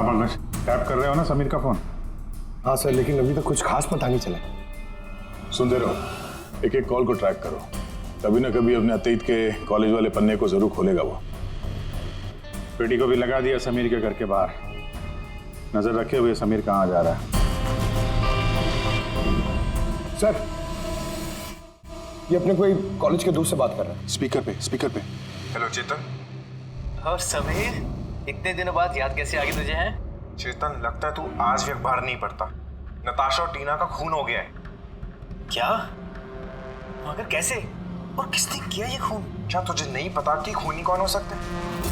हाँ पंकज, टैप कर रहे हो ना समीर का फोन? हाँ सर, लेकिन अभी तक कुछ खास पता नहीं चला। सुनते रहो, एक एक कॉल को ट्रैक करो। कभी ना कभी अपने अतीत के कॉलेज वाले पन्ने को जरूर खोलेगा वो। पेटी को भी लगा दिया समीर के घर के बाहर। नजर रखे हुए समीर कहाँ जा रहा है। सर, ये अपने कोई कॉलेज के दोस्त से बात कर रहा है। स्पीकर पे। हेलो चेतन। और समीर, इतने दिनों बाद याद कैसे आ गई तुझे? है चेतन, लगता है तू आज भी अखबार नहीं पढ़ता। नताशा और टीना का खून हो गया है। क्या? मगर कैसे और किसने किया ये खून? क्या तुझे नहीं पता कि खूनी कौन हो सकते?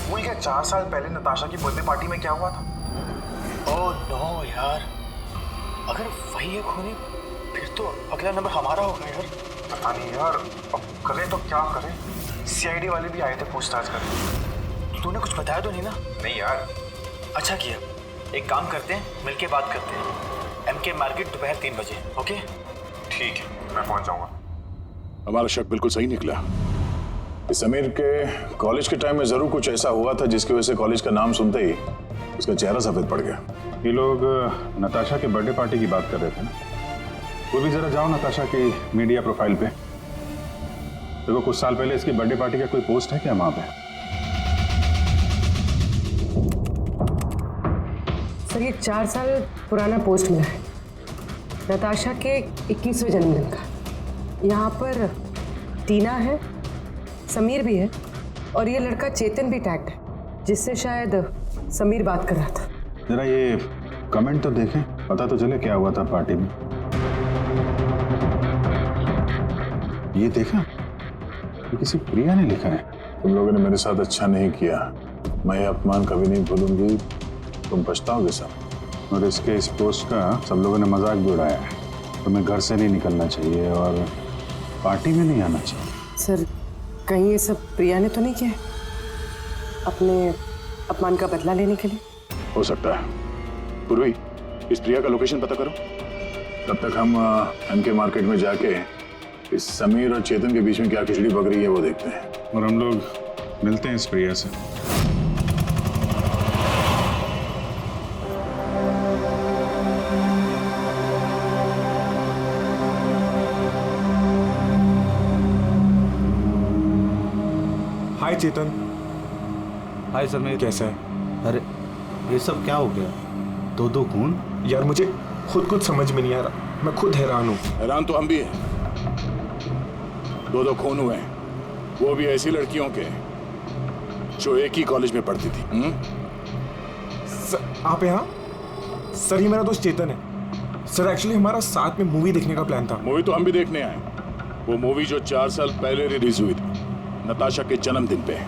भूल गया 4 साल पहले नताशा की बर्थडे पार्टी में क्या हुआ था? ओह नो यार, अगर वही है खूनी फिर तो अगला नंबर हमारा होगा यार। पता नहीं यार, अब करें तो क्या करें? सीआईडी वाले भी आए थे पूछताछ करने। तूने कुछ बताया तो नहीं ना? नहीं यार। अच्छा किया, एक काम करते हैं, मिलके बात करते हैं। एमके मार्केट दोपहर 3 बजे। ओके ठीक है, मैं पहुंच जाऊंगा। हमारा शक बिल्कुल सही निकला। इस समीर के कॉलेज के टाइम में जरूर कुछ ऐसा हुआ था जिसकी वजह से कॉलेज का नाम सुनते ही उसका चेहरा सफेद पड़ गया। ये लोग नताशा के बर्थडे पार्टी की बात कर रहे थे ना? वो भी जरा जाओ नताशा की मीडिया प्रोफाइल पे। देखो कुछ साल पहले इसकी बर्थडे पार्टी का कोई पोस्ट है क्या वहां पे? सर, ये 4 साल पुराना पोस्ट मिला है नताशा के 21वें जन्मदिन का। यहाँ पर टीना है, समीर भी है और ये लड़का चेतन भी टैग्ड है, जिससे शायद समीर बात कर रहा था। जरा ये कमेंट तो देखें, पता तो चले क्या हुआ था पार्टी में। ये देखा, ये किसी प्रिया ने लिखा है। तुम लोगों ने मेरे साथ अच्छा नहीं किया, मैं ये अपमान कभी नहीं भूलूंगी, तुम पछताओगे सब। और इसके इस पोस्ट का सब लोगों ने मजाक भी उड़ाया है। तुम्हें घर से नहीं निकलना चाहिए और पार्टी में नहीं आना चाहिए। सर, कहीं ये सब प्रिया ने तो नहीं किया है? अपने अपमान का बदला लेने के लिए? हो सकता है। पूर्वी, इस प्रिया का लोकेशन पता करो। तब तक हम एमके मार्केट में जाके इस समीर और चेतन के बीच में क्या खिचड़ी पक रही है वो देखते हैं। और हम लोग मिलते हैं इस प्रिया से। हाय चेतन। हाय समीर, कैसा है? अरे ये सब क्या हो गया? दो खून? यार मुझे खुद कुछ समझ में नहीं आ रहा, मैं खुद हैरान हूँ। हैरान तो हम भी हैं। 2 खून हुए हैं, वो भी ऐसी लड़कियों के जो एक ही कॉलेज में पढ़ती थी। सर, आप यहाँ? सर, ये मेरा दोस्त चेतन है। सर, एक्चुअली हमारा साथ में मूवी देखने का प्लान था। मूवी तो हम भी देखने आए। वो मूवी जो 4 साल पहले रिलीज हुई थी, नताशा के जन्मदिन पे।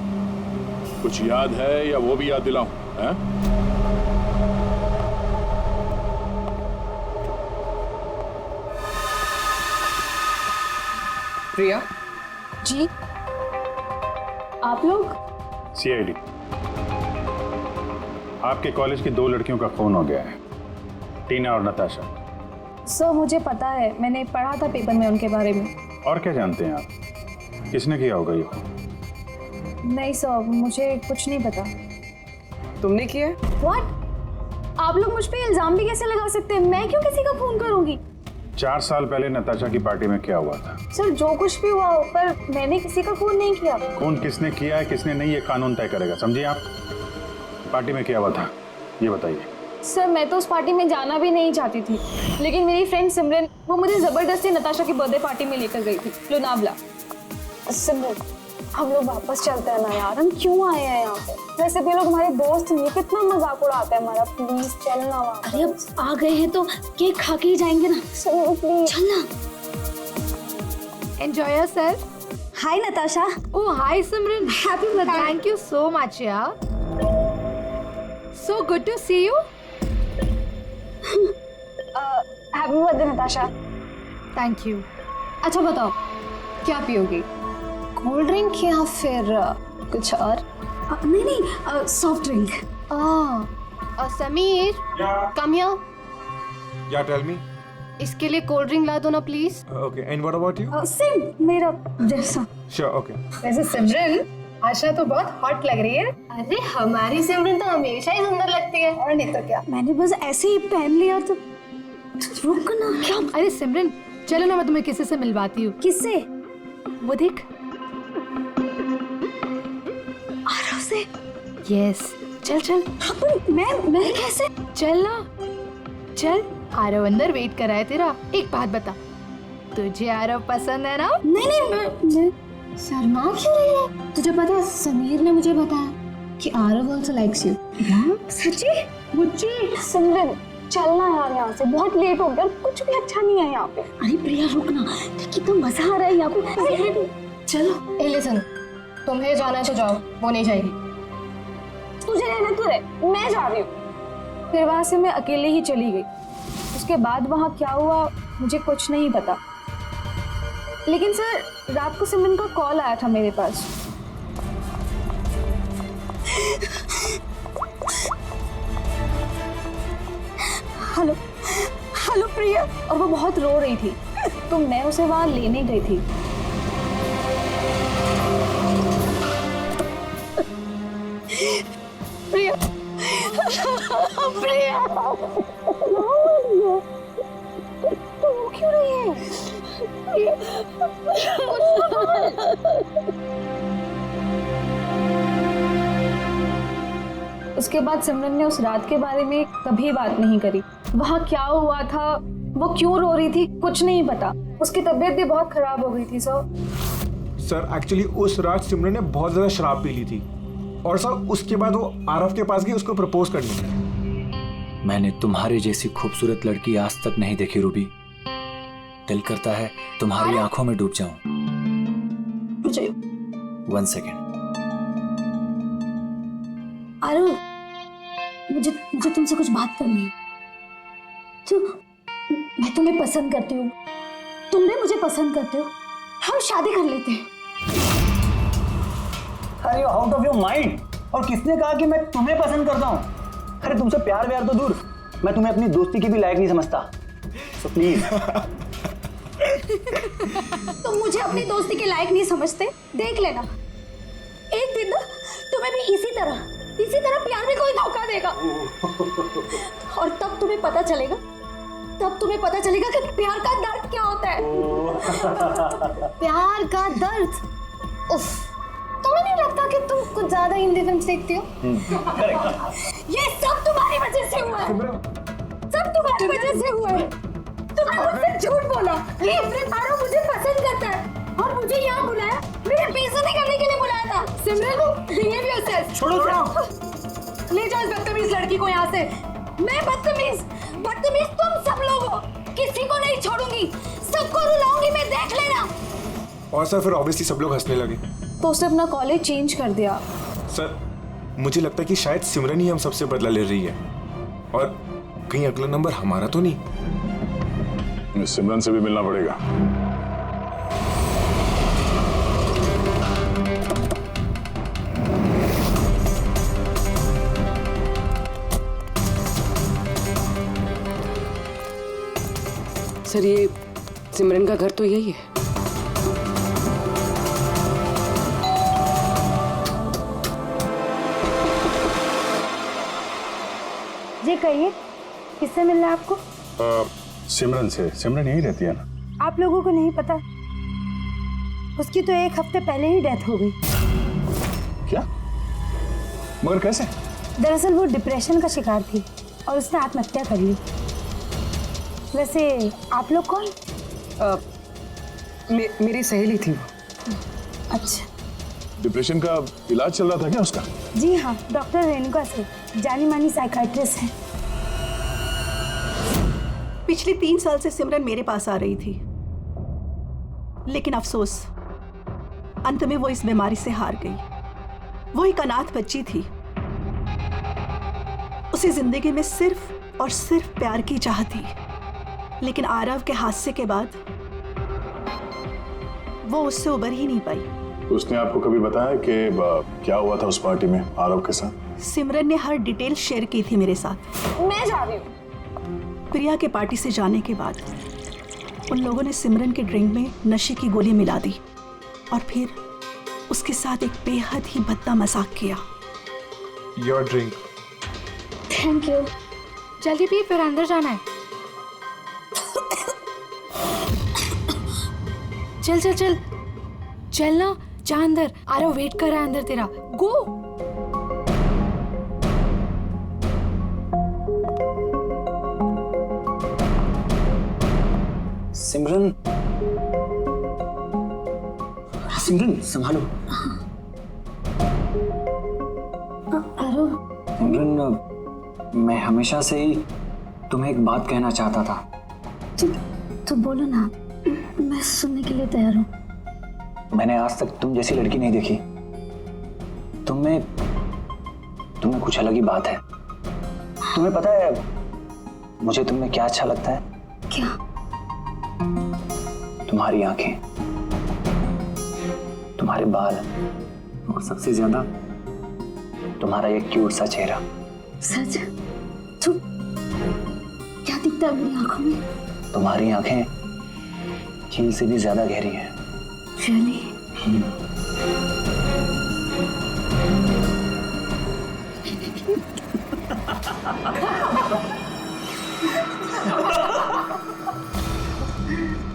कुछ याद है या वो भी याद दिलाऊं? प्रिया जी, आप लोग? सीआईडी, आपके कॉलेज की 2 लड़कियों का खून हो गया है, टीना और नताशा। सर, मुझे पता है, मैंने पढ़ा था पेपर में उनके बारे में। और क्या जानते हैं आप? किसने किया होगा ये खून? नहीं सर, मुझे कुछ नहीं पता। तुमने किया है? व्हाट? आप लोग मुझ पे इल्जाम भी कैसे लगा सकते हैं? मैं क्यों किसी का खून करूंगी? 4 साल पहले नताशा की पार्टी में क्या हुआ था? सर, जो कुछ भी हुआ हो, पर मैंने किसी का खून नहीं किया। खून किसने किया है किसने नहीं, ये कानून तय करेगा, समझिए आप। पार्टी में क्या हुआ था ये बताइए। सर, मैं तो उस पार्टी में जाना भी नहीं चाहती थी, लेकिन मेरी फ्रेंड सिमरन वो मुझे जबरदस्ती नताशा की बर्थडे पार्टी में लेकर गई थी, लोनावला। सिमरन, हम लोग वापस चलते हैं ना यार, हम क्यों आए हैं यहाँ पे? वैसे भी लोग हमारे दोस्त नहीं, कितना मजाक उड़ाते हैं हमारा। प्लीज चलना वापस। अरे अब आ गए हैं तो केक खा के ही जाएंगे ना। चलो प्लीज। चलना। Enjoy yourself. Hi Natasha. Oh, hi Simran. Happy birthday. Thank you so much, yeah. So good to see you. Happy birthday Natasha. Thank you. अच्छा बताओ, क्या पियोगी? कोल्ड ड्रिंक या फिर कुछ और? नहीं नहीं, soft drink. Sameer, come here. या टेल मी। इसके लिए कोल्ड ड्रिंक ला दो ना please. Okay, and what about you? Same, मेरा जैसा। Sure, okay. वैसे सिमरन, आशा तो बहुत हॉट लग रही है। अरे हमारी सिमरन तो हमेशा ही सुंदर लगती है। और नहीं तो क्या। मैंने बस ऐसे ही पहन लिया तो रुक ना। क्या? अरे सिमरन चलो ना, मैं तुम्हें किसी से मिलवाती हूँ। किससे? वो देख। आरव से? यस चल चल। अपन मैं कैसे? चल ना चल। आरव अंदर वेट कर रहा है तेरा। एक बात बता, तुझे आरव पसंद है ना? नहीं मैं शर्मा क्यों रही है? तुझे पता है समीर ने मुझे बताया कि आरव आल्सो लाइक्स यू। सच्ची? मुझे सिमरन चलना यार यहाँ से, बहुत लेट हो गया, कुछ भी अच्छा नहीं है यहाँ पे। अरे प्रिया रुक ना, कितना मजा आ रहा है यहाँ पे। चलो ए लिसन, तुम्हें जाना है तो जाओ, वो नहीं जाएगी। तुझे रहना तो रहे, मैं जा रही हूँ। फिर वहां से मैं अकेले ही चली गई। उसके बाद वहां क्या हुआ मुझे कुछ नहीं पता, लेकिन सर रात को सिमरन का कॉल आया था मेरे पास। हेलो प्रिया। और वो बहुत रो रही थी, तो मैं उसे वहां लेने गई थी। प्रिया प्रिया तो क्यों रही है? उसके बाद सिमरन ने उस रात के बारे में कभी बात नहीं करी। वहाँ क्या हुआ था, वो क्यों रो रही थी, कुछ नहीं पता। उसकी तबीयत भी बहुत खराब हो गई थी सर एक्चुअली उस रात सिमरन ने बहुत ज्यादा शराब पी ली थी और सर उसके बाद वो आरव के पास गई उसको प्रपोज करने। मैंने तुम्हारे जैसी खूबसूरत लड़की आज तक नहीं देखी रूबी। दिल करता है तुम्हारी आंखों में डूब जाऊं। 1 सेकेंड। आरव, मुझे तुमसे कुछ बात करनी है। तो मैं तुम्हें पसंद करती हूँ, तुम भी मुझे पसंद करते हो, हम शादी कर लेते हैं। अरे you out of your mind. और किसने कहा कि मैं तुम्हें पसंद करता हूँ? अरे तुमसे प्यार व्यार तो दूर, मैं तुम्हें अपनी दोस्ती की भी लायक नहीं समझता। So please. तुम मुझे अपनी दोस्ती के लायक नहीं समझते, देख लेना एक दिन ना तुम्हें भी इसी तरह प्यार में कोई धोखा देगा। और तब तुम्हें पता चलेगा कि प्यार का दर्द क्या होता है। प्यार का दर्द। उफ, तुम्हें नहीं लगता कि तुम कुछ ज्यादा हिंदी फिल्म देखती हो? ये सब तुम्हारी वजह से हुआ है, सब तुम्हारी वजह से हुआ है। तुमने मुझसे झूठ बोला कि आरव मुझे पसंद करता है और मुझे यहाँ बुलाया, मेरे बेइज्जती करने के लिए बुलाया था। सिमरन बिहेव योरसेल्फ। छोड़ो ले जाओ इस बदतमीज लड़की को यहाँ से। मैं बदतमीज तुम सब लोग हो, किसी को नहीं छोड़ूंगी, सबको रुलाऊंगी मैं, देख लेना। और सर फिर ऑब्वियसली सब लोग हंसने लगे। तो उसने अपना कॉलेज चेंज कर दिया। सर मुझे लगता है कि शायद सिमरन ही हम सबसे बदला ले रही है और कहीं अगला नंबर हमारा तो नहीं। सिमरन से भी मिलना पड़ेगा। सर ये सिमरन का घर तो यही है। जी कहिए, किससे मिलना है आपको? सिमरन से। सिमरन यही रहती है ना? आप लोगों को नहीं पता, उसकी तो 1 हफ्ते पहले ही डेथ हो गई। क्या? मगर कैसे? दरअसल वो डिप्रेशन का शिकार थी और उसने आत्महत्या कर ली। वैसे आप लोग कौन? मेरी सहेली थी वो। अच्छा। डिप्रेशन का इलाज चल रहा था क्या उसका? जी हाँ, डॉक्टर रेणुका से, जानी मानी साइकाइट्रिस्ट है। पिछले 3 साल से सिमरन मेरे पास आ रही थी, लेकिन अफसोस अंत में वो इस बीमारी से हार गई। वो एक अनाथ बच्ची थी, उसे जिंदगी में सिर्फ और सिर्फ प्यार की चाह थी, लेकिन आरव के हादसे के बाद वो उससे उबर ही नहीं पाई। उसने आपको कभी बताया कि क्या हुआ था उस पार्टी में आरव के साथ? सिमरन ने हर डिटेल शेयर की थी मेरे साथ। मैं जा रही हूँ। प्रिया के पार्टी से जाने के बाद उन लोगों ने सिमरन के ड्रिंक में नशे की गोली मिला दी और फिर उसके साथ एक बेहद ही भद्दा मजाक किया। Your drink. Thank you. जल्दी पी, फिर अंदर जाना है। चल चल चल चल ना, जा अंदर। आरव वेट कर रहा है अंदर तेरा। गो। सिमरन, सिमरन संभालो। आरव, सिमरन, मैं हमेशा से ही तुम्हें एक बात कहना चाहता था। तो बोलो ना, मैं सुनने के लिए तैयार हूँ। मैंने आज तक तुम जैसी लड़की नहीं देखी। तुम्हें कुछ अलग ही बात है। तुम्हें पता है मुझे तुम में क्या अच्छा लगता है? क्या? तुम्हारी आंखें, तुम्हारे बाल और सबसे ज्यादा तुम्हारा ये क्यूट सा चेहरा। सच? तो क्या दिखता है मेरी आंखों में? तुम्हारी आंखें झील से भी ज्यादा गहरी हैं। Really?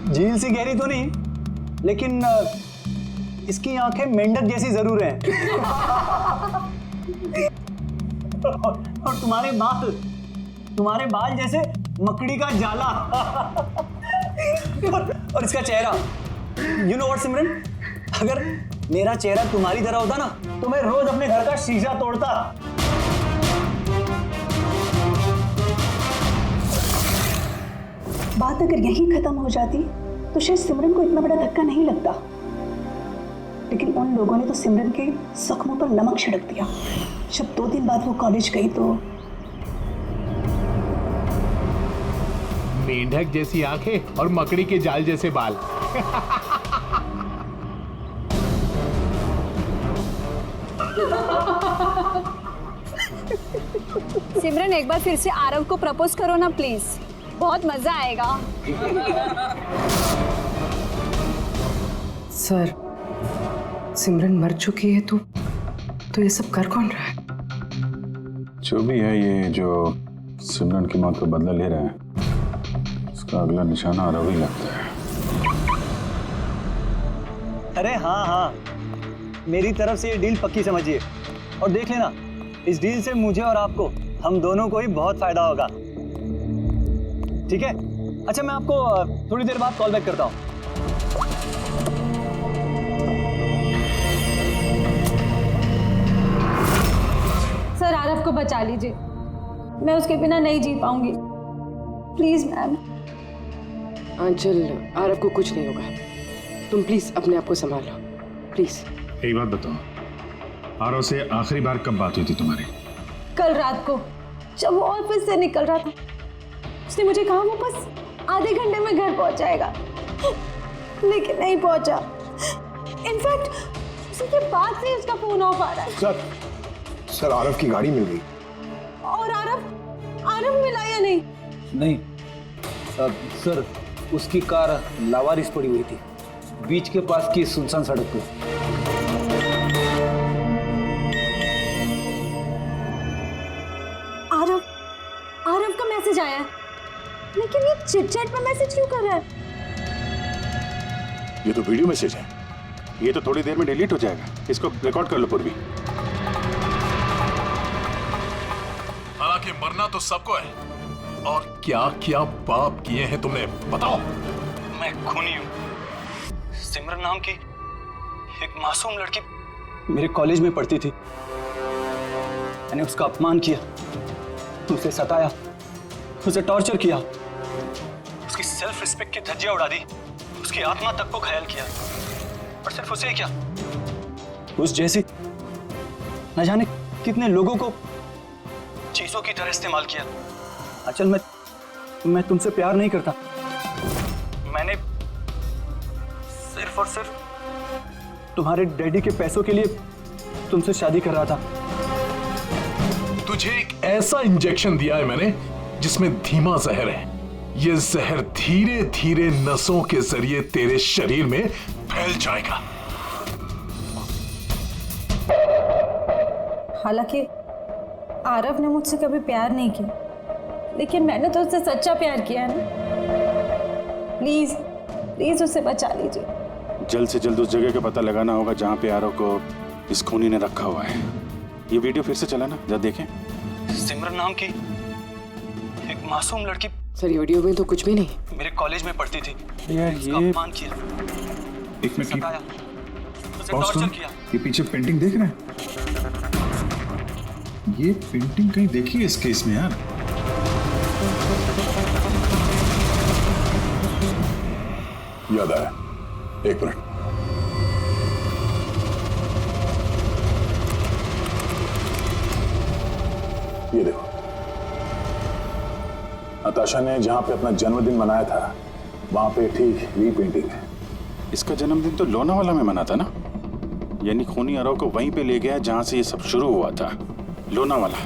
झील से गहरी तो नहीं, लेकिन इसकी आंखें मेंढक जैसी जरूर हैं। और तुम्हारे बाल जैसे मकड़ी का जाला। और इसका चेहरा, यू नो व्हाट सिमरन, अगर मेरा चेहरा तुम्हारी तरह होता ना तो मैं रोज अपने घर का शीशा तोड़ता। बात अगर यहीं खत्म हो जाती तो शायद सिमरन को इतना बड़ा धक्का नहीं लगता, लेकिन उन लोगों ने तो सिमरन के जख्मों पर नमक छिड़क दिया। जब 2 दिन बाद वो कॉलेज गई तो मेंढक जैसी आंखें और मकड़ी के जाल जैसे बाल। सिमरन, एक बार फिर से आरव को प्रपोज करो ना प्लीज, बहुत मजा आएगा। सर, सिमरन मर चुकी है तो ये सब कर कौन रहा है? जो भी है, ये जो सिमरन की मौत का बदला ले रहा है, उसका अगला निशाना आरव ही लगता है। अरे हाँ, मेरी तरफ से ये डील पक्की समझिए और देख लेना, इस डील से मुझे और आपको, हम दोनों को ही बहुत फायदा होगा। ठीक है? अच्छा, मैं आपको थोड़ी देर बाद कॉल बैक करता हूँ। सर, आरव को बचा लीजिए, मैं उसके बिना नहीं जी पाऊंगी। Please ma'am. आंचल, आरव को कुछ नहीं होगा, तुम प्लीज अपने आप को संभालो, प्लीज। एक बात बताओ, आरव से आखिरी बार कब बात हुई थी तुम्हारी? कल रात को, जब वो ऑफिस से निकल रहा था। उसने मुझे कहा वो बस आधे घंटे में घर पहुंच जाएगा, लेकिन नहीं पहुंचा। इनफैक्ट उसी के बाद से उसका फोन ऑफ आ रहा है। सर, आरव की गाड़ी मिल गई। और आरव मिला या नहीं? नहीं सर, उसकी कार लावारिस पड़ी हुई थी बीच के पास की सुनसान सड़क पे। आरव का मैसेज आया है, लेकिन ये चिट-चैट पे मैसेज क्यों कर रहा है? ये तो वीडियो मैसेज है, ये तो थोड़ी देर में डिलीट हो जाएगा। इसको रिकॉर्ड कर लो पूर्वी। हालांकि मरना तो सबको है, और क्या क्या पाप किए हैं तुमने, बताओ। मैं खूनी हूँ। सिमरन नाम की एक मासूम लड़की मेरे कॉलेज में पढ़ती थी। मैंने उसका अपमान किया, उसे सताया, उसे टॉर्चर किया, उसकी सेल्फ रिस्पेक्ट की धज्जियां उड़ा दी, उसकी आत्मा तक को घायल किया। और सिर्फ उसे क्या, उस जैसी न जाने कितने लोगों को चीजों की तरह इस्तेमाल किया। अचल, मैं तुमसे प्यार नहीं करता। मैंने सिर्फ और सिर्फ तुम्हारे डैडी के पैसों के लिए तुमसे शादी कर रहा था। तुझे एक ऐसा इंजेक्शन दिया है मैंने जिसमें धीमा जहर है। ये जहर धीरे धीरे नसों के जरिए तेरे शरीर में फैल जाएगा हालांकि आरव ने मुझसे कभी प्यार नहीं किया, लेकिन मैंने तो उससे सच्चा प्यार किया है ना। प्लीज प्लीज उसे बचा लीजिए। जल्द से जल्द उस जगह का पता लगाना होगा जहाँ पे आरव को इस खूनी ने रखा हुआ है। ये वीडियो फिर से चला ना, जरा देखें। सिमरन नाम की एक मासूम लड़की सर ये वीडियो में तो कुछ भी नहीं। मेरे कॉलेज में पढ़ती थी। यार उसका ये अपमान किया, एक मिनट सताया, उसे पॉज टॉर्चर करो। किया। ये पीछे पेंटिंग देख रहे हैं? ये पेंटिंग कहीं देखी है इस केस में यार? याद आया, एक मिनट। ये देखो, नताशा ने जहां पे अपना जन्मदिन मनाया था वहां पे ठीक यही पेंटिंग है। इसका जन्मदिन तो लोनावाला में मना था ना? यानी खूनी आरव को वहीं पे ले गया जहां से ये सब शुरू हुआ था, लोनावाला।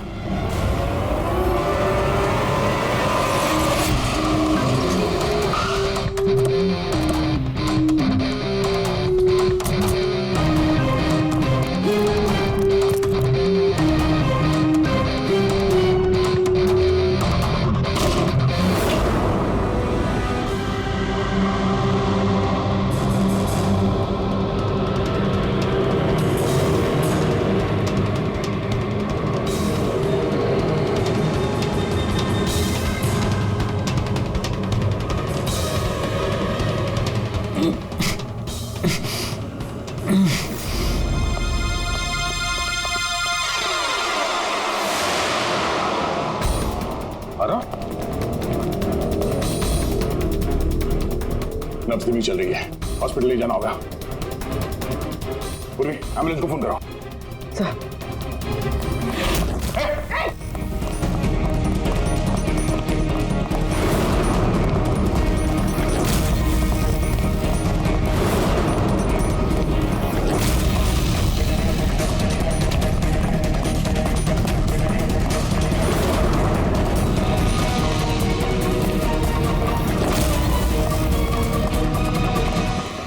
नब्ज धीमी चल रही है, हॉस्पिटल ले जाना होगा। पूर्वी, एम्बुलेंस को फोन करो।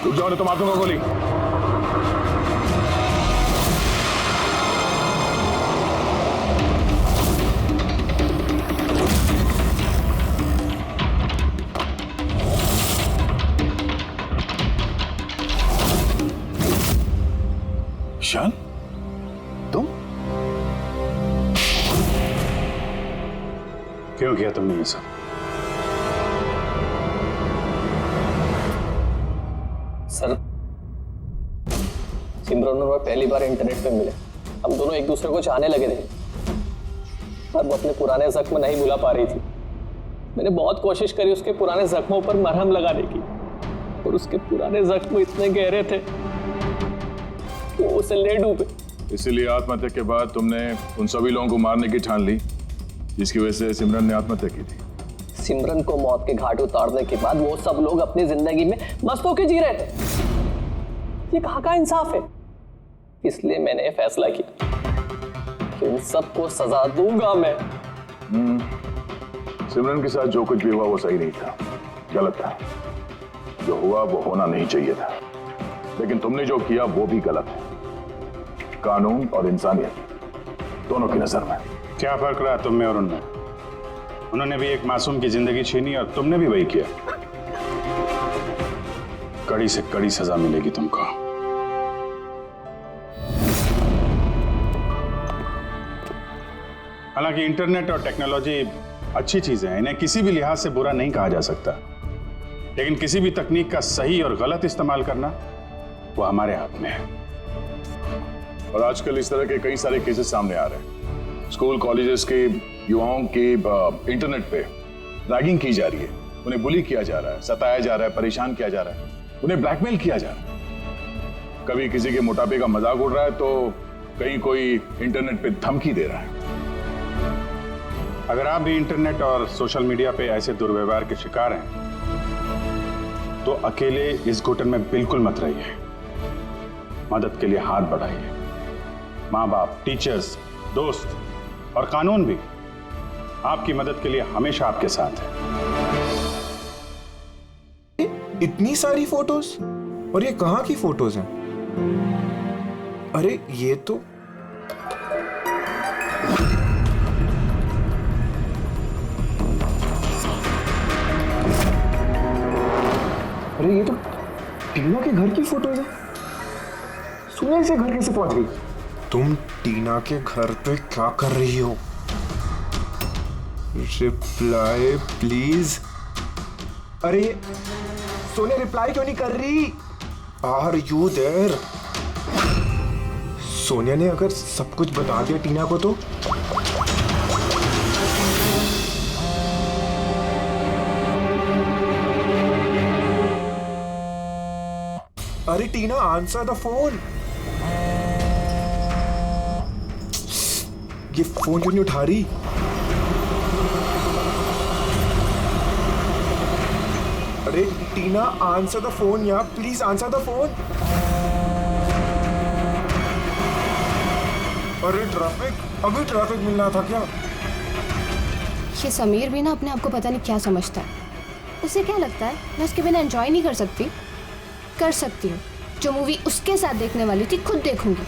रुक जाओ, नहीं तो मार दूंगा गोली। ईशान, तुम क्यों किया तुमने ये सब? सर, सिमरन और मैं पहली बार इंटरनेट पे मिले। हम दोनों एक दूसरे को चाहने लगे थे, पर वो अपने पुराने जख्म नहीं भुला पा रही थी। मैंने बहुत कोशिश करी उसके पुराने जख्मों पर मरहम लगाने की, और उसके पुराने जख्म इतने गहरे थे वो उसे ले डूबे। इसीलिए आत्महत्या के बाद तुमने उन सभी लोगों को मारने की ठान ली जिसकी वजह से सिमरन ने आत्महत्या की थी। सिमरन को मौत के घाट उतारने के बाद वो सब लोग अपनी जिंदगी में मस्त होकर जी रहे थे। ये कहाँ का इंसाफ है? इसलिए मैंने ये फैसला किया कि उन सबको सजा दूंगा मैं। सिमरन के साथ जो कुछ भी हुआ वो सही नहीं था, गलत था। जो हुआ वो होना नहीं चाहिए था, लेकिन तुमने जो किया वो भी गलत है। कानून और इंसानियत दोनों की नजर में क्या फर्क रहा तुम में और उनमें? उन्होंने भी एक मासूम की जिंदगी छीनी और तुमने भी वही किया। कड़ी से कड़ी सजा मिलेगी तुमको। हालांकि इंटरनेट और टेक्नोलॉजी अच्छी चीजें हैं, इन्हें किसी भी लिहाज से बुरा नहीं कहा जा सकता, लेकिन किसी भी तकनीक का सही और गलत इस्तेमाल करना वो हमारे हाथ में है। और आजकल इस तरह के कई सारे केसेस सामने आ रहे हैं। स्कूल कॉलेजेस के युवाओं की इंटरनेट पे रैगिंग की जा रही है, उन्हें बुली किया जा रहा है, सताया जा रहा है, परेशान किया जा रहा है, उन्हें ब्लैकमेल किया जा रहा है। कभी किसी के मोटापे का मजाक उड़ रहा है तो कहीं कोई इंटरनेट पे धमकी दे रहा है। अगर आप भी इंटरनेट और सोशल मीडिया पे ऐसे दुर्व्यवहार के शिकार हैं तो अकेले इस घुटन में बिल्कुल मत रहिए। मदद के लिए हाथ बढ़ाइए। माँ बाप, टीचर्स, दोस्त और कानून भी आपकी मदद के लिए हमेशा आपके साथ है। इतनी सारी फोटोज, और ये कहाँ की फोटोज हैं? अरे ये तो अरे ये तो टीना के घर की फोटोज है। सुनील से घर कैसे पहुंच गई? तुम टीना के घर पे क्या कर रही हो? Reply please. अरे सोनिया रिप्लाई क्यों नहीं कर रही? Are you there? सोनिया ने अगर सब कुछ बता दिया टीना को तो? अरे टीना आंसर द फोन। ये फोन क्यों नहीं उठा रही? अरे टीना आंसर द फोन यार, प्लीज आंसर द फोन। अरे ट्रैफिक, अभी ट्रैफिक मिलना था क्या? ये समीर भी ना अपने आप को पता नहीं क्या समझता है। उसे क्या लगता है मैं उसके बिना एंजॉय नहीं कर सकती? कर सकती हूँ। जो मूवी उसके साथ देखने वाली थी खुद देखूंगी।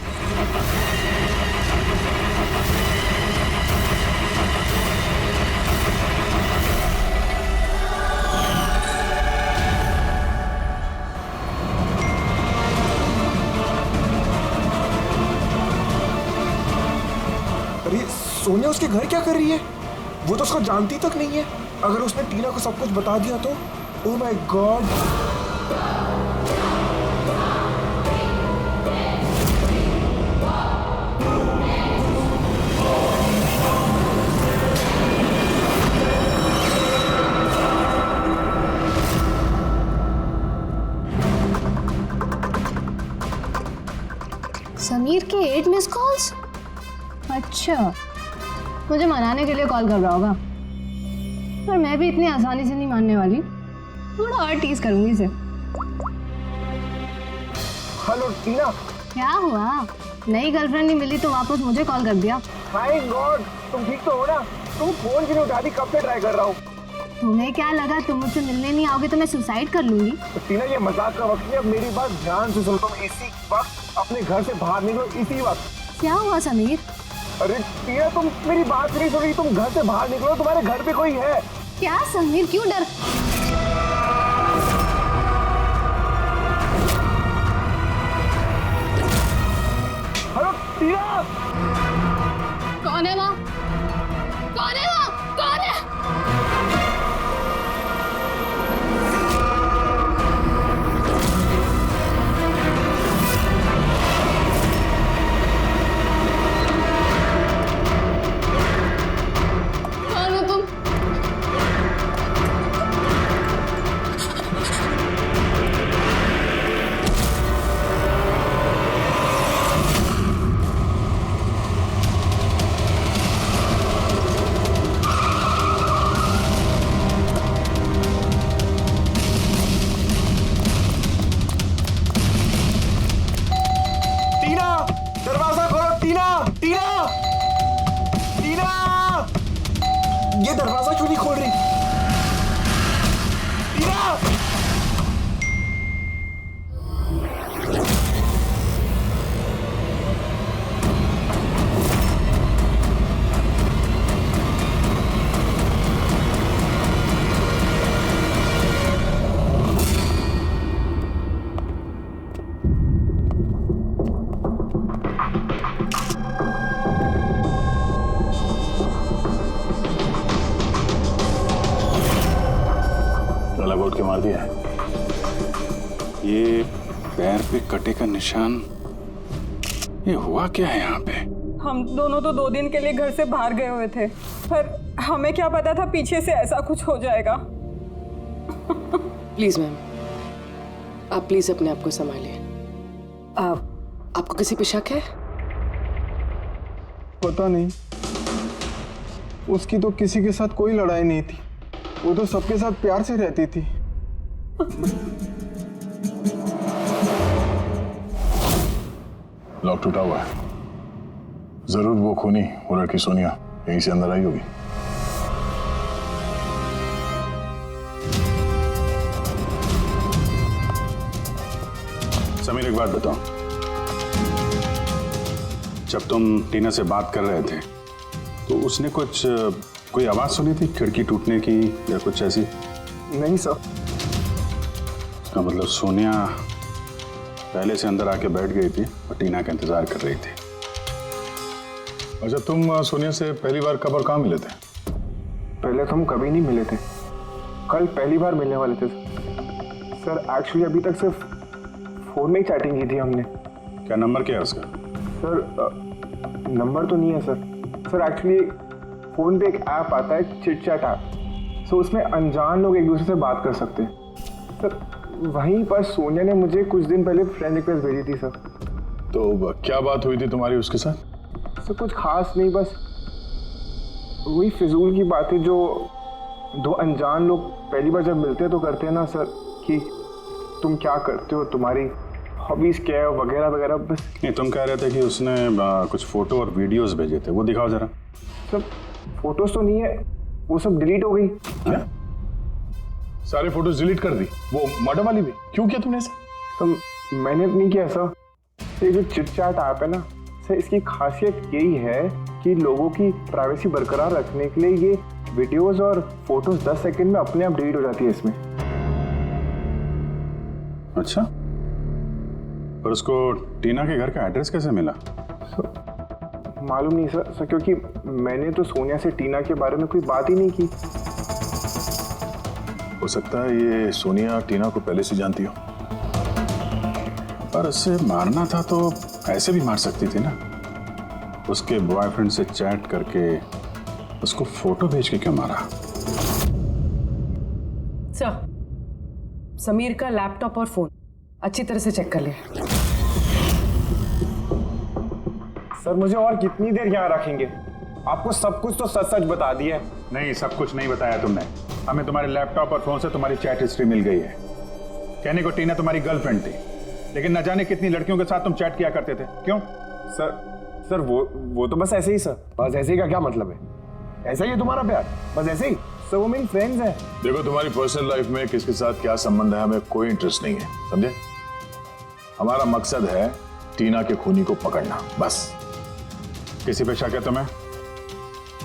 अरे सोनिया उसके घर क्या कर रही है? वो तो उसको जानती तक नहीं है। अगर उसने टीना को सब कुछ बता दिया तो? Oh my God. समीर के 8 मिस कॉल्स। अच्छा, मुझे मनाने के लिए कॉल कर रहा होगा, पर मैं भी इतनी आसानी से नहीं मानने वाली। थोड़ा और टीज करूंगी इसे। हेलो टीना। क्या हुआ? नई गर्लफ्रेंड नहीं मिली तो वापस मुझे कॉल कर दिया। माय गॉड, तुम ठीक तो हो ना? तुम फोन क्यों नहीं उठा रही? कब से ट्राई कर रहा हूँ। तुम्हें क्या लगा तुम मुझसे मिलने नहीं आओगे तो मैं सुसाइड कर लूंगी? तो टीना ये मजाक का वक्त नहीं, अब मेरी बात ध्यान से सुनो। तुम इसी वक्त अपने घर से बाहर निकलो, इसी वक्त। क्या हुआ समीर? अरे टीना तुम मेरी बात नहीं सुन रही, तुम घर से बाहर निकलो, तुम्हारे घर पे कोई है। क्या समीर, क्यों डर? हेलो टीना। कौन है वहाँ? कौन है वहाँ? कौन है? कौन हो तुम? टीना दरवाजा खोलो। टीना टीना टीना, ये दरवाजा क्यों नहीं खोल रही? टीना बोर्ड के मार दिया है। ये पैर पे कटे का निशान, ये हुआ क्या है यहाँ पे? हम दोनों तो 2 दिन के लिए घर से बाहर गए हुए थे, पर हमें क्या पता था पीछे से ऐसा कुछ हो जाएगा। प्लीज मैम, आप प्लीज अपने आप को संभालिए। आपको किसी पे शक है? पता नहीं, उसकी तो किसी के साथ कोई लड़ाई नहीं थी, वो तो सबके साथ प्यार से रहती थी। लॉक टूटा हुआ है, जरूर वो खूनी वो लड़की सोनिया यहीं से अंदर आई होगी। समीर एक बात बताओ, जब तुम टीना से बात कर रहे थे तो उसने कोई आवाज सुनी थी खिड़की टूटने की या कुछ ऐसी? नहीं सर। इसका मतलब सोनिया पहले से अंदर आके बैठ गई थी और टीना का इंतजार कर रही थी। अच्छा, तुम सोनिया से पहली बार कब और कहाँ मिले थे? पहले तो हम कभी नहीं मिले थे, कल पहली बार मिलने वाले थे सर। एक्चुअली अभी तक सिर्फ फोन में ही चैटिंग की थी हमने। क्या नंबर क्या है उसका? सर नंबर तो नहीं है सर एक्चुअली फोन पे एक ऐप आता है, चिट चैट ऐप। सो उसमें अनजान लोग एक दूसरे से बात कर सकते हैं सर। वहीं पर सोनिया ने मुझे कुछ दिन पहले फ्रेंड रिक्वेस्ट भेजी थी सर। तो क्या बात हुई थी तुम्हारी उसके साथ? सर कुछ खास नहीं, बस वही फिजूल की बातें जो दो अनजान लोग पहली बार जब मिलते हैं तो करते हैं ना सर, कि तुम क्या करते हो, तुम्हारी हॉबीज क्या है वगैरह वगैरह। बस नहीं, तुम कह रहे थे कि उसने कुछ फोटो और वीडियोस भेजे थे, वो दिखाओ जरा। सब फोटोज तो नहीं है, वो सब डिलीट हो गई। क्या? सारे फोटोज डिलीट कर दी, वो मर्डर वाली भी? क्यों किया तुमने ऐसा? तो मैंने नहीं किया सर। ये जो चिट चैट ऐप है ना सर, इसकी खासियत यही है कि लोगों की प्राइवेसी बरकरार रखने के लिए ये वीडियोस और फोटोज 10 सेकंड में अपने आप डिलीट हो जाती है इसमें। अच्छा, पर उसको टीना के घर का एड्रेस कैसे मिला? मालूम नहीं सर, क्योंकि मैंने तो सोनिया से टीना के बारे में कोई बात ही नहीं की। हो सकता है ये सोनिया टीना को पहले से जानती हो। पर उसे मारना था तो ऐसे भी मार सकती थी ना, उसके बॉयफ्रेंड से चैट करके उसको फोटो भेज के क्यों मारा? सर, समीर का लैपटॉप और फोन अच्छी तरह से चेक कर लिया। सर मुझे और कितनी देर यहाँ रखेंगे? आपको सब कुछ तो सच सच बता दिया। नहीं, सब कुछ नहीं बताया तुमने। हमें तुम्हारे लैपटॉप और फोन से तुम्हारी चैट हिस्ट्री मिल गई है। कहने को टीना तुम्हारी गर्लफ्रेंड थी, लेकिन न जाने कितनी लड़कियों के साथ तुम चैट किया करते थे। क्यों? सर वो तो बस ऐसे ही सर। बस ऐसे ही का क्या मतलब है? ऐसा ही है तुम्हारा प्यार? बस ऐसे ही सर, वो मेरी फ्रेंड्स हैं। देखो, तुम्हारी पर्सनल लाइफ में किसके साथ क्या संबंध है हमें कोई इंटरेस्ट नहीं है, समझे? हमारा मकसद है टीना के खूनी को पकड़ना, बस। किसी पे शक है तुम्हें?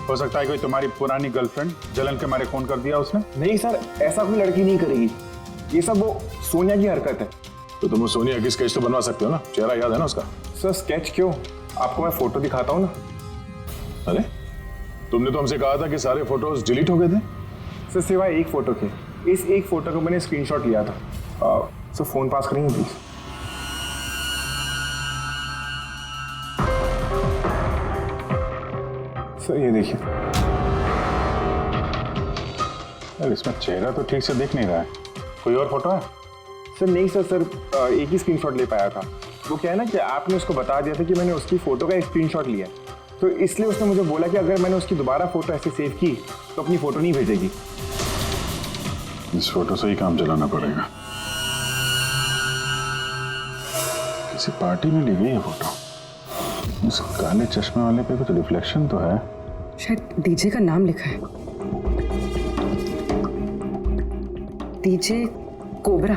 हो सकता है कोई तुम्हारी पुरानी गर्लफ्रेंड जलन के मारे फोन कर दिया उसने। नहीं सर, ऐसा कोई लड़की नहीं करेगी। ये सब वो सोनिया की हरकत है। तो तुम सोनिया की स्केच तो बनवा सकते हो ना, चेहरा याद है ना उसका? सर स्केच क्यों, आपको मैं फोटो दिखाता हूँ ना। अरे तुमने तो हमसे कहा था कि सारे फोटोज डिलीट हो गए थे। सर सिवाय एक फोटो के। इस एक फोटो को मैंने स्क्रीनशॉट लिया था। सर फोन पास करेंगे प्लीज? सर ये देखिए। यार इसमें चेहरा तो ठीक से दिख नहीं रहा है, कोई और फोटो है? सर नहीं सर, एक ही स्क्रीनशॉट ले पाया था। वो क्या है ना कि आपने उसको बता दिया था कि मैंने उसकी फोटो का एक स्क्रीनशॉट लिया, तो इसलिए उसने मुझे बोला कि अगर मैंने उसकी दोबारा फोटो ऐसे सेव की तो अपनी फोटो नहीं भेजेगी। इस फोटो से ही काम चलाना पड़ेगा। किसी पार्टी में ली गई है फोटो। इस काले चश्मे वाले पे कुछ रिफ्लेक्शन तो है। शायद डीजे का नाम लिखा है, डीजे कोबरा।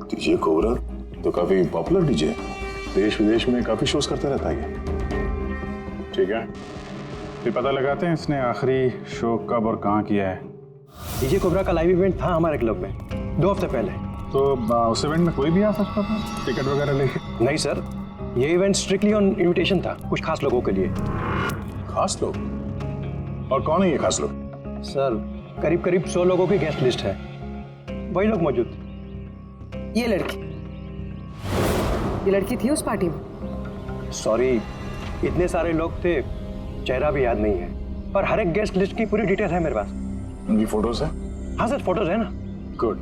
डीजे कोबरा तो काफी पॉपुलर डीजे है, देश विदेश में काफी शोज करता रहता है। ठीक है, फिर पता लगाते हैं इसने आखिरी शो कब और कहाँ किया है। डीजे कोबरा का लाइव इवेंट था हमारे क्लब में 2 हफ्ते पहले। तो उस इवेंट में कोई भी आ सकता था टिकट वगैरह लेके? नहीं सर, ये इवेंट स्ट्रिक्टली ऑन इनविटेशन था, कुछ खास लोगों के लिए। खास लोग? और कौन है ये खास लोग? सर करीब करीब 100 लोगों की गेस्ट लिस्ट है, वही लोग मौजूद। ये लड़की थी उस पार्टी में? सॉरी, इतने सारे लोग थे, चेहरा भी याद नहीं है, पर हर एक गेस्ट लिस्ट की पूरी डिटेल है मेरे पास। उनकी फोटोज है? हाँ सर, फोटोज है ना। गुड,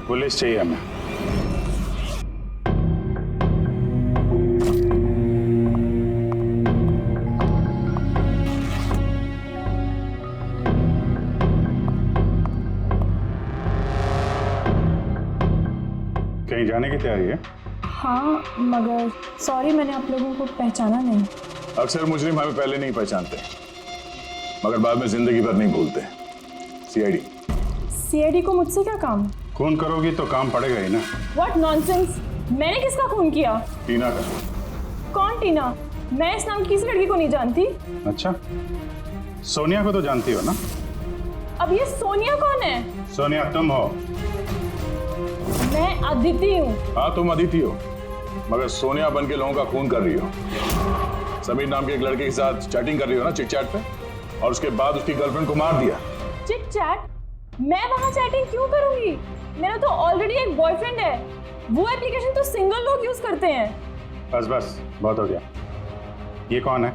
वो लिस्ट चाहिए हमें। कहीं जाने की तैयारी है? हाँ, मगर सॉरी मैंने आप लोगों को पहचाना नहीं। अक्सर मुजरिम हमें पहले नहीं पहचानते, मगर बाद में जिंदगी भर नहीं भूलते। सीआईडी। सीआईडी को मुझसे क्या काम? खून करोगी तो काम पड़ेगा ही ना। व्हाट नॉनसेंस, मैंने किसका खून किया? टीना का। कौन टीना? मैं इस नाम की किसी लड़की को नहीं जानती। अच्छा, सोनिया को तो जानती हो ना? अब ये सोनिया कौन है? सोनिया तुम हो। मैं अदिति हूँ। हाँ तुम अदिति हो, मगर सोनिया बन के लोगों का खून कर रही हो। समीर नाम के एक लड़के के साथ चैटिंग कर रही हो ना चिट चैट पे, और उसके बाद उसकी गर्लफ्रेंड को मार दिया। Chit chat? मैं वहाँ चैटिंग क्यों करूंगी? मेरा तो ऑलरेडी एक बॉयफ्रेंड है। वो एप्लीकेशन तो सिंगल लोग यूज करते हैं। बस बस बहुत हो गया। ये कौन है?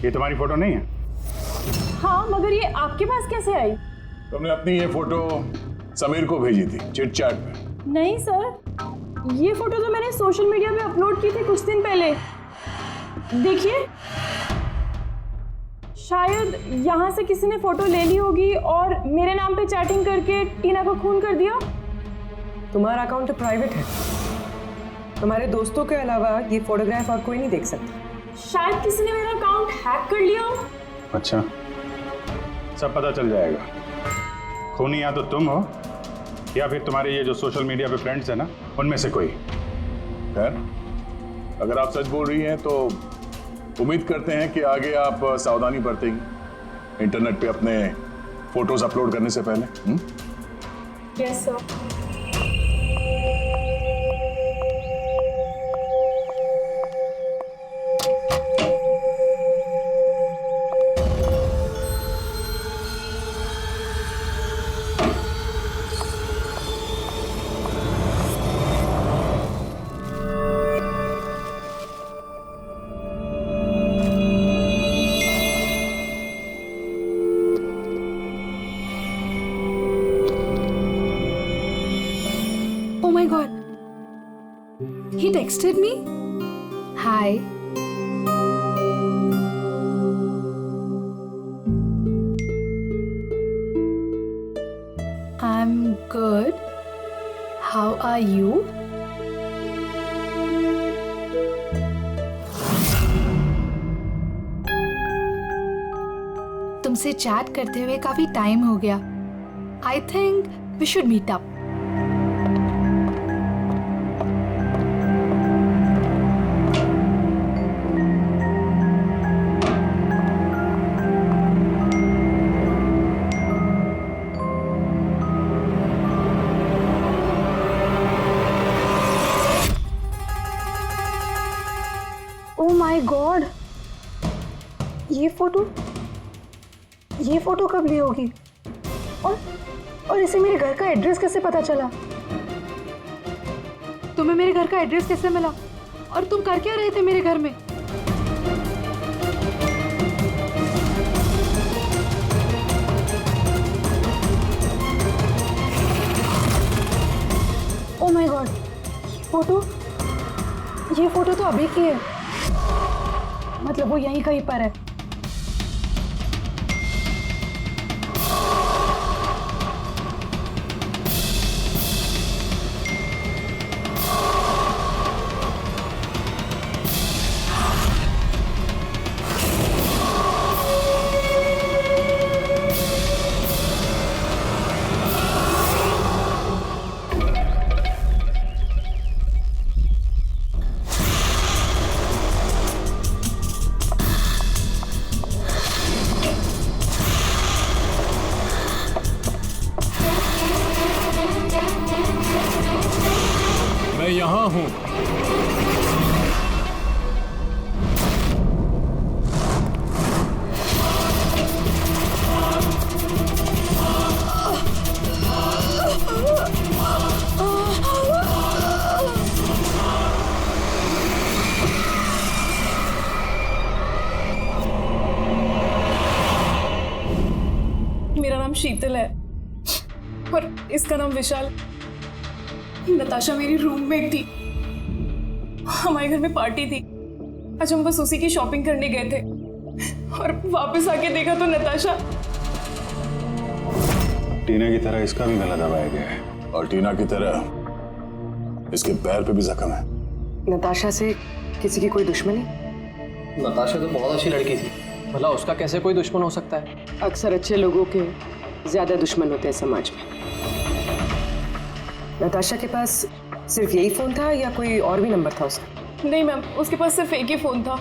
ये तुम्हारी फोटो नहीं है? हाँ, मगर ये आपके पास कैसे आई? तुमने अपनी ये फोटो समीर को भेजी थी चिट चैट पे। नहीं सर, ये फोटो तो मैंने सोशल मीडिया पे अपलोड की थी कुछ दिन पहले। देखिए, शायद यहाँ से किसी ने फोटो ले ली होगी और मेरे नाम पे चैटिंग करके टीना को खून कर दिया। तुम्हारा अकाउंट प्राइवेट है, तुम्हारे दोस्तों के अलावा ये फोटोग्राफ और कोई नहीं देख सकता। शायद किसी ने मेरा अकाउंट हैक कर लिया हो। अच्छा, सब पता चल जाएगा। खूनी या तो तुम हो या फिर तुम्हारे ये जो सोशल मीडिया पे फ्रेंड्स है ना, उनमें से कोई। खैर, अगर आप सच बोल रही हैं तो उम्मीद करते हैं कि आगे आप सावधानी बरतेंगी इंटरनेट पे अपने फोटोज अपलोड करने से पहले। Yes sir. Oh my god. He texted me? Hi. I'm good. How are you? तुमसे चैट करते हुए काफी टाइम हो गया। I think we should meet up. Oh my god. ये फोटो कब ली होगी? और इसे मेरे घर का एड्रेस कैसे पता चला? तुम्हें मेरे घर का एड्रेस कैसे मिला? और तुम कर क्या रहे थे मेरे घर में? Oh my god. ये फोटो तो अभी की है। मतलब वो यहीं कहीं पर है। मैं यहाँ हूँ। मेरा नाम शीतल है और इसका नाम विशाल। नताशा मेरी रूममेट थी। हमारे घर में पार्टी थी। आज हम बस उसी की शॉपिंग करने गए थे और वापस आके देखा तो नताशा। टीना की तरह इसका भी गला दबाया गया है और टीना की तरह इसके पैर पे भी जख्म है। नताशा से किसी की कोई दुश्मनी? नताशा तो बहुत अच्छी लड़की थी, भला उसका कैसे कोई दुश्मन हो सकता है? अक्सर अच्छे लोगों के ज्यादा दुश्मन होते हैं समाज में। नताशा के पास सिर्फ यही फोन था या कोई और भी नंबर था उसका? नहीं मैम, उसके पास सिर्फ एक ही फोन था।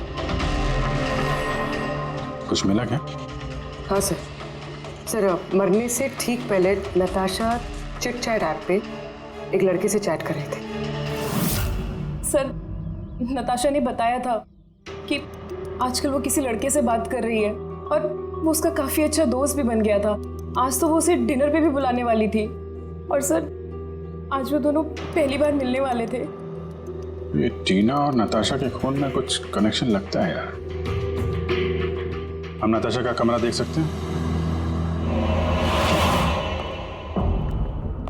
कुछ मिला क्या? हाँ सर। मरने से ठीक पहले नताशा चिट चैट ऐप पे एक लड़के से चैट कर रहे थे। सर, नताशा ने बताया था कि आजकल वो किसी लड़के से बात कर रही है और वो उसका काफी अच्छा दोस्त भी बन गया था। आज तो वो उसे डिनर पे भी बुलाने वाली थी। और सर, आज वो दोनों पहली बार मिलने वाले थे। ये टीना और नताशा के खून में कुछ कनेक्शन लगता है यार। हम नताशा का कमरा देख सकते हैं?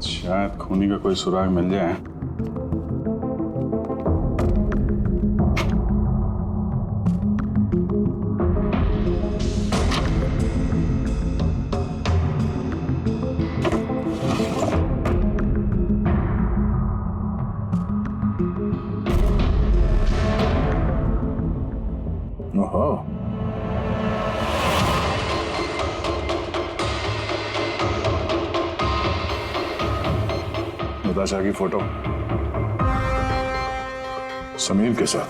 शायद खूनी का कोई सुराग मिल जाए। ओहो, नताशा की फोटो समीर के साथ।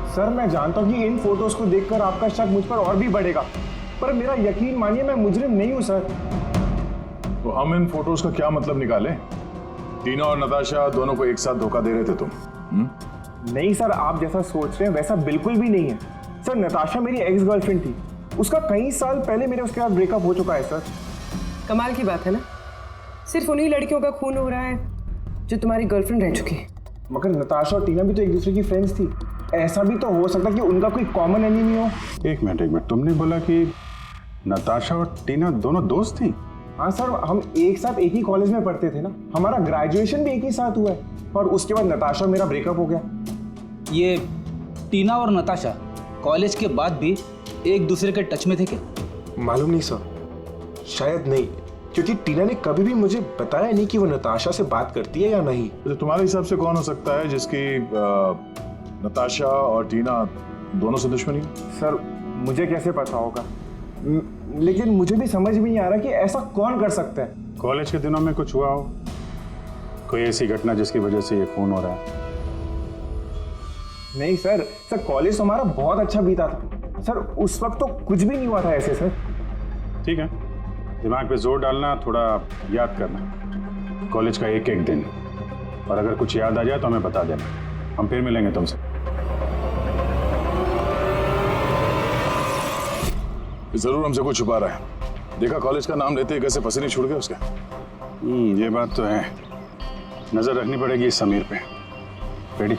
सर मैं जानता हूँ कि इन फोटोज को देखकर आपका शक मुझ पर और भी बढ़ेगा, पर मेरा यकीन मानिए मैं मुजरिम नहीं हूँ सर। तो हम इन फोटोज का क्या मतलब निकालें? टीना और नताशा दोनों को एक साथ धोखा दे रहे थे तुम? नहीं सर, आप जैसा सोच रहे हैं वैसा बिल्कुल भी नहीं है सर। नताशा मेरी एक्स गर्लफ्रेंड थी, उसका कई साल पहले मेरे उसके साथ ब्रेकअप हो चुका है सर। कमाल की बात है ना, सिर्फ उन्हीं लड़कियों का खून हो रहा है जो तुम्हारी गर्लफ्रेंड रह चुकी है। मगर नताशा और टीना भी तो एक दूसरे की फ्रेंड्स थी। ऐसा भी तो हो सकता कि उनका कोई कॉमन एनिमी हो। एक मिनट, तुमने बोला कि नताशा और टीना दोनों दोस्त थी? हाँ सर, हम एक साथ एक ही कॉलेज में पढ़ते थे ना, हमारा ग्रेजुएशन भी एक ही साथ हुआ है। और उसके बाद नताशा और मेरा ब्रेकअप हो गया। ये टीना और नताशा कॉलेज के बाद भी एक दूसरे के टच में थे क्या? मालूम नहीं सर, शायद नहीं, क्योंकि टीना ने कभी भी मुझे बताया नहीं कि वो नताशा से बात करती है या नहीं। तो तुम्हारे हिसाब से कौन हो सकता है जिसकी नताशा और टीना दोनों से दुश्मनी? सर मुझे कैसे पता होगा, लेकिन मुझे भी समझ में नहीं आ रहा कि ऐसा कौन कर सकता है। कॉलेज के दिनों में कुछ हुआ हो, कोई ऐसी घटना जिसकी वजह से ये खून हो रहा है? नहीं सर, कॉलेज तो हमारा बहुत अच्छा बीता था सर, उस वक्त तो कुछ भी नहीं हुआ था ऐसे सर। ठीक है, दिमाग पे जोर डालना, थोड़ा याद करना कॉलेज का एक एक दिन, और अगर कुछ याद आ जाए तो हमें बता देना, हम फिर मिलेंगे तुमसे। जरूर हमसे कुछ छुपा रहा है। देखा कॉलेज का नाम लेते ही कैसे पसीने छूट गए उसके। ये बात तो है, नजर रखनी पड़ेगी इस समीर पे। रेडी?